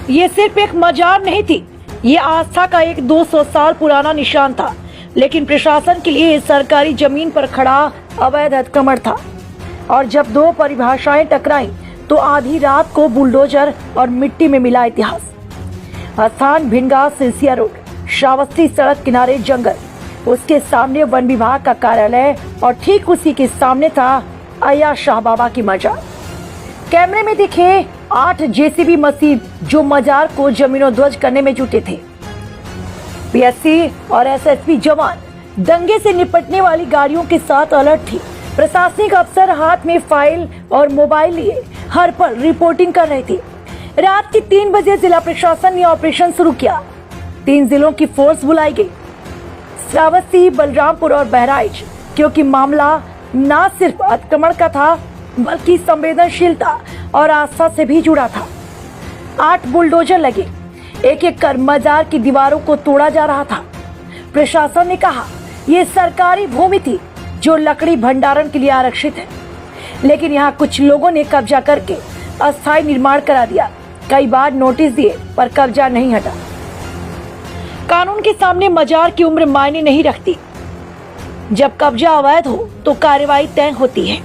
ये सिर्फ एक मजार नहीं थी, ये आस्था का एक 200 साल पुराना निशान था। लेकिन प्रशासन के लिए सरकारी जमीन पर खड़ा अवैध अतिक्रमण था। और जब दो परिभाषाएं टकराई तो आधी रात को बुलडोजर और मिट्टी में मिला इतिहास। स्थान भिंडगांव सिरसिया रोड, श्रावस्ती सड़क किनारे जंगल, उसके सामने वन विभाग का कार्यालय और ठीक उसी के सामने था अय्या शाह बाबा की मजार। कैमरे में दिखे 8 जेसीबी मशीन जो मजार को जमीनोध्वज करने में जुटे थे। पीएससी और एसएसपी जवान दंगे से निपटने वाली गाड़ियों के साथ अलर्ट थी। प्रशासनिक अफसर हाथ में फाइल और मोबाइल लिए हर पल रिपोर्टिंग कर रहे थे। रात के 3 बजे जिला प्रशासन ने ऑपरेशन शुरू किया। 3 जिलों की फोर्स बुलाई गई, श्रावस्ती, बलरामपुर और बहराइच, क्योंकि मामला न सिर्फ अतिक्रमण का था बल्कि संवेदनशीलता और आस्था से भी जुड़ा था। 8 बुलडोजर लगे, एक-एक कर मजार की दीवारों को तोड़ा जा रहा था। प्रशासन ने कहा यह सरकारी भूमि थी जो लकड़ी भंडारण के लिए आरक्षित है, लेकिन यहाँ कुछ लोगों ने कब्जा करके अस्थायी निर्माण करा दिया। कई बार नोटिस दिए पर कब्जा नहीं हटा। कानून के सामने मजार की उम्र मायने नहीं रखती। जब कब्जा अवैध हो तो कार्रवाई तय होती है।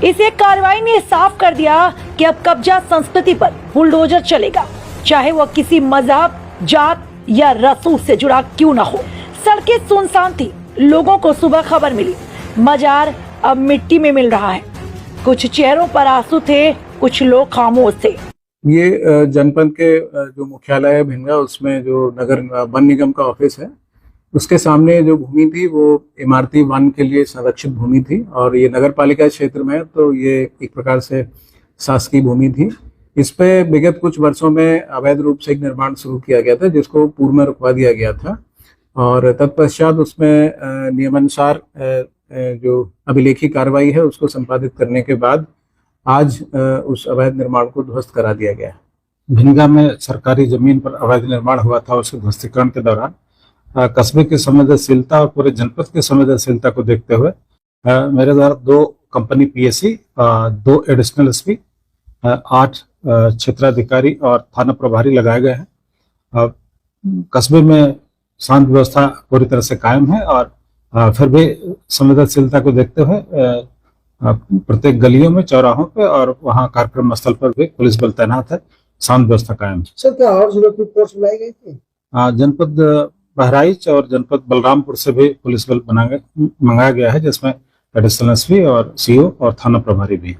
इस एक कार्रवाई ने साफ कर दिया कि अब कब्जा संस्कृति पर बुलडोजर चलेगा, चाहे वह किसी मजहब, जात या रसूख से जुड़ा क्यों न हो। सड़कें सुनसान थी। लोगों को सुबह खबर मिली, मजार अब मिट्टी में मिल रहा है। कुछ चेहरों पर आंसू थे, कुछ लोग खामोश थे। ये जनपद के जो मुख्यालय है भिंडगांव, उसमें जो नगर वन निगम का ऑफिस है, उसके सामने जो भूमि थी वो इमारती वन के लिए संरक्षित भूमि थी। और ये नगर पालिका क्षेत्र में है तो ये एक प्रकार से शासकीय भूमि थी। इस पे विगत कुछ वर्षों में अवैध रूप से एक निर्माण शुरू किया गया था, जिसको पूर्व में रुकवा दिया गया था। और तत्पश्चात उसमें नियमानुसार जो अभिलेखी कार्रवाई है उसको संपादित करने के बाद आज उस अवैध निर्माण को ध्वस्त करा दिया गया। भिंडगांव में सरकारी जमीन पर अवैध निर्माण हुआ था। उसके ध्वस्तीकरण के दौरान कस्बे की संवेदनशीलता और पूरे जनपद की संवेदनशीलता को देखते हुए मेरे द्वारा 2 कंपनी पीएससी, 2 एडिशनल एसपी, 8 क्षेत्राधिकारी और थाना प्रभारी लगाए गए हैं। कस्बे में शांत व्यवस्था पूरी तरह से कायम है और फिर भी संवेदनशीलता को देखते हुए प्रत्येक गलियों में, चौराहों पे और वहाँ कार्यक्रम स्थल पर भी पुलिस बल तैनात है। शांत व्यवस्था कायम है। सर, क्या और जिलों की फोर्स बुलाई गई थी? जनपद बहराइच और जनपद बलरामपुर से भी पुलिस बल मंगाया गया है, जिसमें एडिशनल एसपी और सीओ और थाना प्रभारी भी।